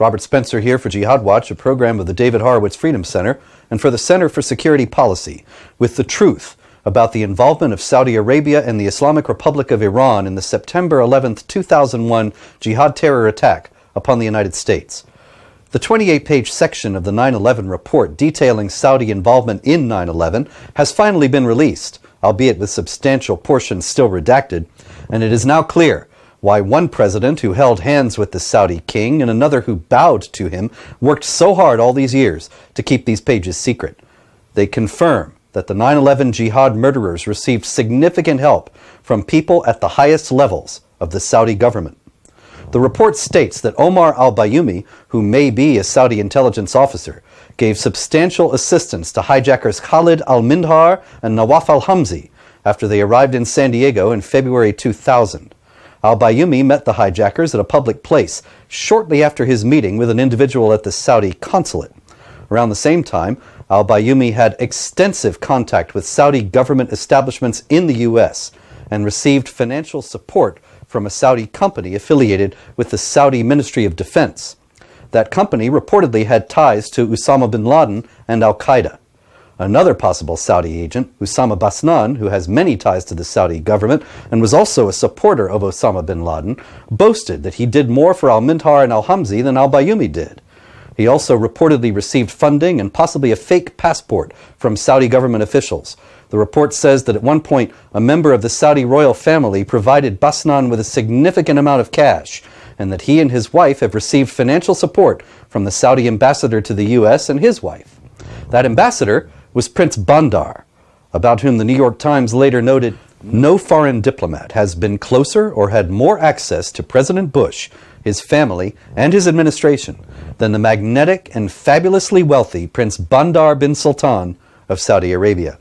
Robert Spencer here for Jihad Watch, a program of the David Horowitz Freedom Center and for the Center for Security Policy, with the truth about the involvement of Saudi Arabia and the Islamic Republic of Iran in the September 11, 2001 jihad terror attack upon the United States. The 28-page section of the 9/11 report detailing Saudi involvement in 9/11 has finally been released, albeit with substantial portions still redacted, and it is now clear why one president who held hands with the Saudi king and another who bowed to him worked so hard all these years to keep these pages secret. They confirm that the 9/11 jihad murderers received significant help from people at the highest levels of the Saudi government. The report states that Omar al-Bayoumi, who may be a Saudi intelligence officer, gave substantial assistance to hijackers Khalid al-Mindhar and Nawaf al-Hamzi after they arrived in San Diego in February 2000. Al-Bayoumi met the hijackers at a public place shortly after his meeting with an individual at the Saudi consulate. Around the same time, Al-Bayoumi had extensive contact with Saudi government establishments in the U.S. and received financial support from a Saudi company affiliated with the Saudi Ministry of Defense. That company reportedly had ties to Osama bin Laden and Al-Qaeda. Another possible Saudi agent, Osama Basnan, who has many ties to the Saudi government and was also a supporter of Osama bin Laden, boasted that he did more for al-Mindhar and al-Hamzi than al-Bayoumi did. He also reportedly received funding and possibly a fake passport from Saudi government officials. The report says that at one point, a member of the Saudi royal family provided Basnan with a significant amount of cash, and that he and his wife have received financial support from the Saudi ambassador to the U.S. and his wife. That ambassador was Prince Bandar, about whom the New York Times later noted, "No foreign diplomat has been closer or had more access to President Bush, his family, and his administration than the magnetic and fabulously wealthy Prince Bandar bin Sultan of Saudi Arabia."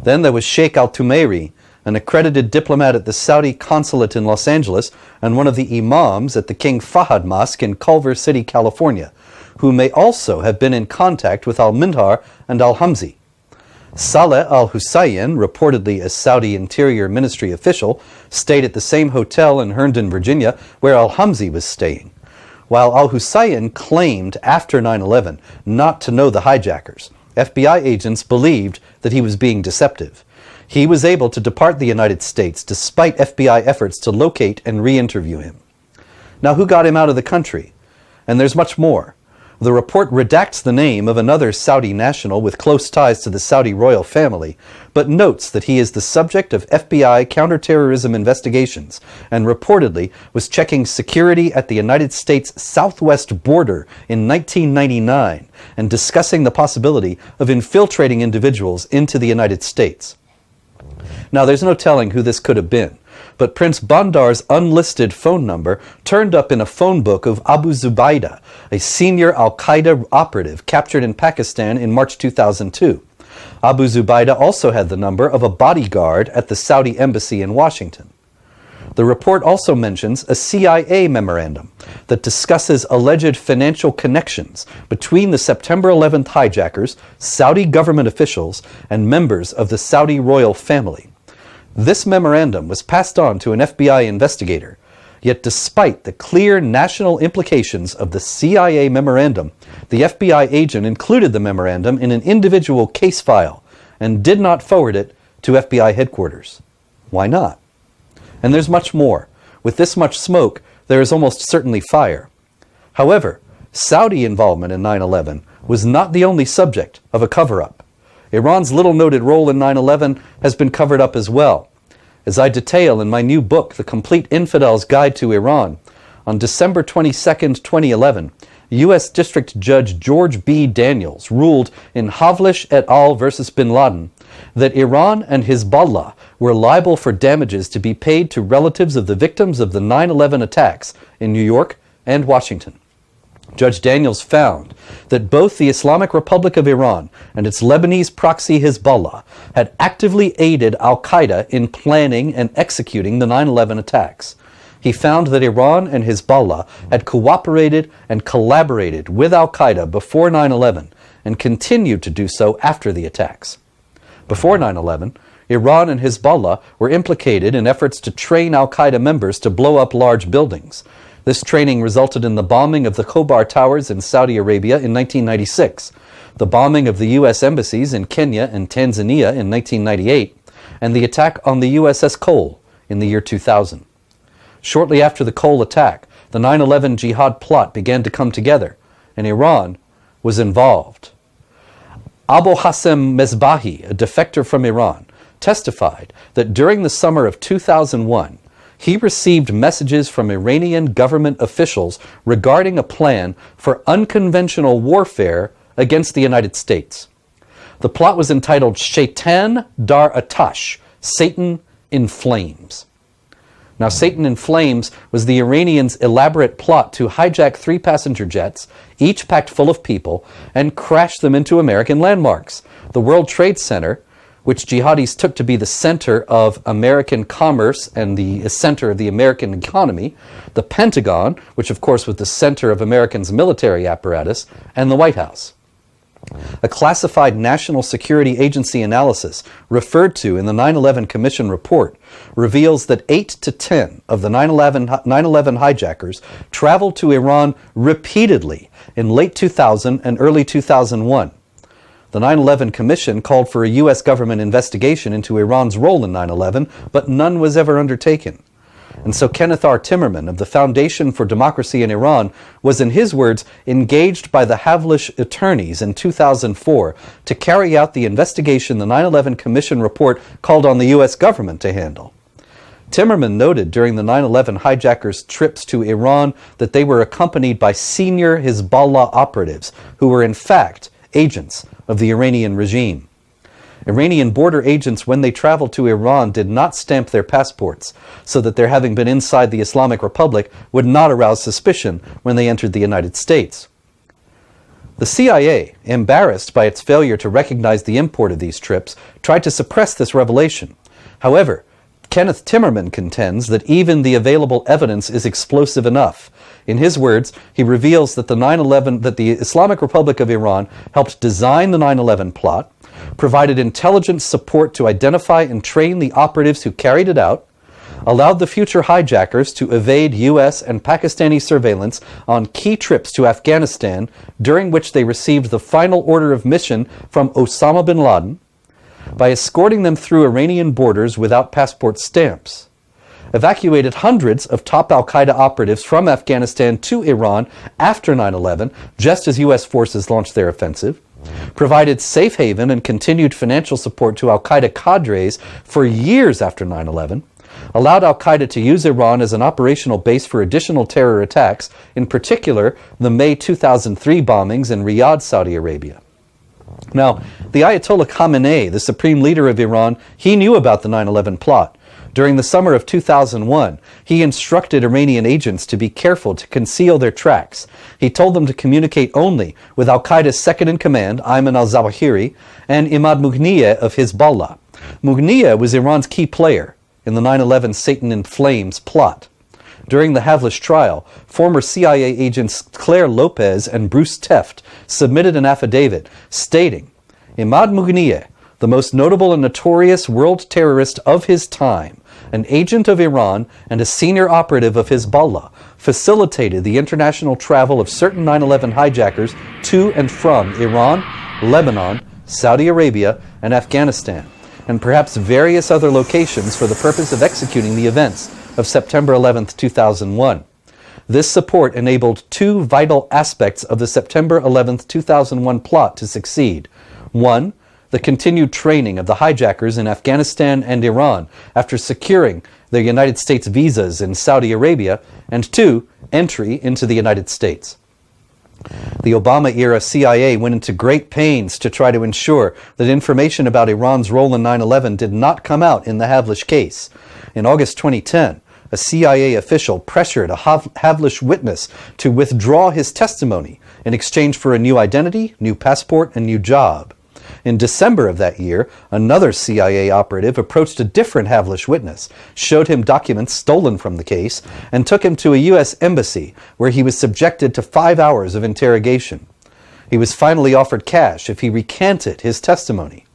Then there was Sheikh al-Tumairi, an accredited diplomat at the Saudi consulate in Los Angeles and one of the imams at the King Fahad Mosque in Culver City, California, who may also have been in contact with al-Mindhar and al-Hamzi. Saleh al-Hussein, reportedly a Saudi Interior Ministry official, stayed at the same hotel in Herndon, Virginia, where al-Hamzi was staying. While al-Hussein claimed after 9/11 not to know the hijackers, FBI agents believed that he was being deceptive. He was able to depart the United States despite FBI efforts to locate and re-interview him. Now, who got him out of the country? And there's much more. The report redacts the name of another Saudi national with close ties to the Saudi royal family, but notes that he is the subject of FBI counterterrorism investigations and reportedly was checking security at the United States southwest border in 1999 and discussing the possibility of infiltrating individuals into the United States. Now, there's no telling who this could have been, but Prince Bandar's unlisted phone number turned up in a phone book of Abu Zubaydah, a senior al-Qaeda operative captured in Pakistan in March 2002. Abu Zubaydah also had the number of a bodyguard at the Saudi embassy in Washington. The report also mentions a CIA memorandum that discusses alleged financial connections between the September 11th hijackers, Saudi government officials, and members of the Saudi royal family. This memorandum was passed on to an FBI investigator, yet despite the clear national implications of the CIA memorandum, the FBI agent included the memorandum in an individual case file and did not forward it to FBI headquarters. Why not? And there's much more. With this much smoke, there is almost certainly fire. However, Saudi involvement in 9/11 was not the only subject of a cover-up. Iran's little-noted role in 9/11 has been covered up as well. As I detail in my new book, The Complete Infidel's Guide to Iran, on December 22, 2011, U.S. District Judge George B. Daniels ruled in Havlish et al. Versus bin Laden that Iran and Hezbollah were liable for damages to be paid to relatives of the victims of the 9/11 attacks in New York and Washington. Judge Daniels found that both the Islamic Republic of Iran and its Lebanese proxy Hezbollah had actively aided al-Qaeda in planning and executing the 9/11 attacks. He found that Iran and Hezbollah had cooperated and collaborated with al-Qaeda before 9/11 and continued to do so after the attacks. Before 9/11, Iran and Hezbollah were implicated in efforts to train al-Qaeda members to blow up large buildings. This training resulted in the bombing of the Khobar Towers in Saudi Arabia in 1996, the bombing of the U.S. embassies in Kenya and Tanzania in 1998, and the attack on the USS Cole in the year 2000. Shortly after the Cole attack, the 9/11 Jihad plot began to come together, and Iran was involved. Abu Hassem Mesbahi, a defector from Iran, testified that during the summer of 2001, he received messages from Iranian government officials regarding a plan for unconventional warfare against the United States. The plot was entitled Shaitan Dar Atash, Satan in Flames. Now, Satan in Flames was the Iranians' elaborate plot to hijack 3 passenger jets, each packed full of people, and crash them into American landmarks. The World Trade Center, which jihadis took to be the center of American commerce and the center of the American economy, the Pentagon, which of course was the center of Americans' military apparatus, and the White House. A classified National Security Agency analysis referred to in the 9/11 Commission report reveals that 8 to 10 of the 9/11 hijackers traveled to Iran repeatedly in late 2000 and early 2001. The 9/11 Commission called for a U.S. government investigation into Iran's role in 9/11, but none was ever undertaken. And so Kenneth R. Timmerman of the Foundation for Democracy in Iran was, in his words, engaged by the Havlish attorneys in 2004 to carry out the investigation the 9/11 Commission report called on the U.S. government to handle. Timmerman noted during the 9/11 hijackers' trips to Iran that they were accompanied by senior Hezbollah operatives who were in fact agents of the Iranian regime. Iranian border agents, when they traveled to Iran, did not stamp their passports, so that their having been inside the Islamic Republic would not arouse suspicion when they entered the United States. The CIA, embarrassed by its failure to recognize the import of these trips, tried to suppress this revelation. However, Kenneth Timmerman contends that even the available evidence is explosive enough. In his words, he reveals that the Islamic Republic of Iran helped design the 9/11 plot, provided intelligence support to identify and train the operatives who carried it out, allowed the future hijackers to evade U.S. and Pakistani surveillance on key trips to Afghanistan, during which they received the final order of mission from Osama bin Laden, by escorting them through Iranian borders without passport stamps, evacuated hundreds of top al-Qaeda operatives from Afghanistan to Iran after 9/11, just as U.S. forces launched their offensive, provided safe haven and continued financial support to al-Qaeda cadres for years after 9/11, allowed al-Qaeda to use Iran as an operational base for additional terror attacks, in particular the May 2003 bombings in Riyadh, Saudi Arabia. Now, the Ayatollah Khamenei, the supreme leader of Iran, he knew about the 9/11 plot. During the summer of 2001, he instructed Iranian agents to be careful to conceal their tracks. He told them to communicate only with al-Qaeda's second-in-command, Ayman al-Zawahiri, and Imad Mughniyeh of Hezbollah. Mughniyeh was Iran's key player in the 9/11 Satan in Flames plot. During the Havlish trial, former CIA agents Claire Lopez and Bruce Teft submitted an affidavit stating, Imad Mughniyeh, the most notable and notorious world terrorist of his time, an agent of Iran and a senior operative of Hezbollah, facilitated the international travel of certain 9/11 hijackers to and from Iran, Lebanon, Saudi Arabia, and Afghanistan, and perhaps various other locations for the purpose of executing the events of September 11, 2001. This support enabled 2 vital aspects of the September 11, 2001 plot to succeed. 1, the continued training of the hijackers in Afghanistan and Iran after securing the United States visas in Saudi Arabia, and 2, entry into the United States. The Obama-era CIA went into great pains to try to ensure that information about Iran's role in 9/11 did not come out in the Havlish case. In August 2010, a CIA official pressured a Havlish witness to withdraw his testimony in exchange for a new identity, new passport, and new job. In December of that year, another CIA operative approached a different Havlish witness, showed him documents stolen from the case, and took him to a U.S. embassy where he was subjected to 5 hours of interrogation. He was finally offered cash if he recanted his testimony.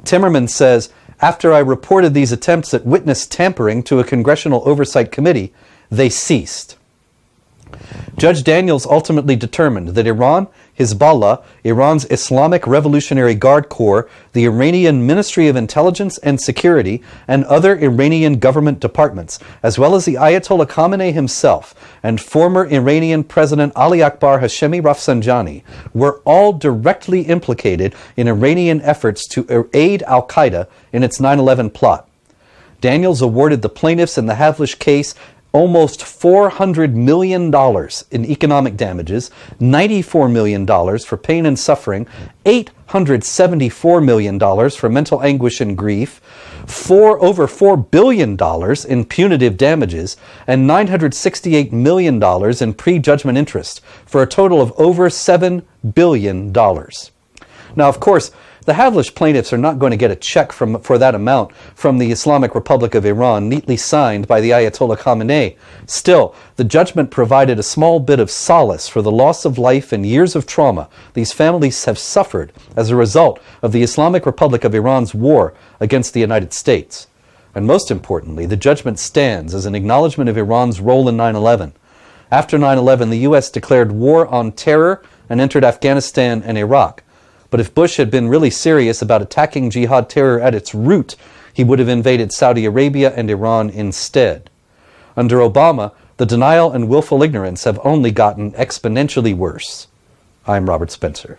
Timmerman says, after I reported these attempts at witness tampering to a congressional oversight committee, they ceased. Judge Daniels ultimately determined that Iran, Hezbollah, Iran's Islamic Revolutionary Guard Corps, the Iranian Ministry of Intelligence and Security, and other Iranian government departments, as well as the Ayatollah Khamenei himself and former Iranian President Ali Akbar Hashemi Rafsanjani, were all directly implicated in Iranian efforts to aid al-Qaeda in its 9/11 plot. Daniels awarded the plaintiffs in the Havlish case almost $400 million in economic damages, $94 million for pain and suffering, $874 million for mental anguish and grief, over $4 billion in punitive damages, and $968 million in prejudgment interest, for a total of over $7 billion. Now, of course, the Havlish plaintiffs are not going to get a check for that amount from the Islamic Republic of Iran, neatly signed by the Ayatollah Khamenei. Still, the judgment provided a small bit of solace for the loss of life and years of trauma these families have suffered as a result of the Islamic Republic of Iran's war against the United States. And most importantly, the judgment stands as an acknowledgement of Iran's role in 9/11. After 9/11, the U.S. declared war on terror and entered Afghanistan and Iraq. But if Bush had been really serious about attacking jihad terror at its root, he would have invaded Saudi Arabia and Iran instead. Under Obama, the denial and willful ignorance have only gotten exponentially worse. I'm Robert Spencer.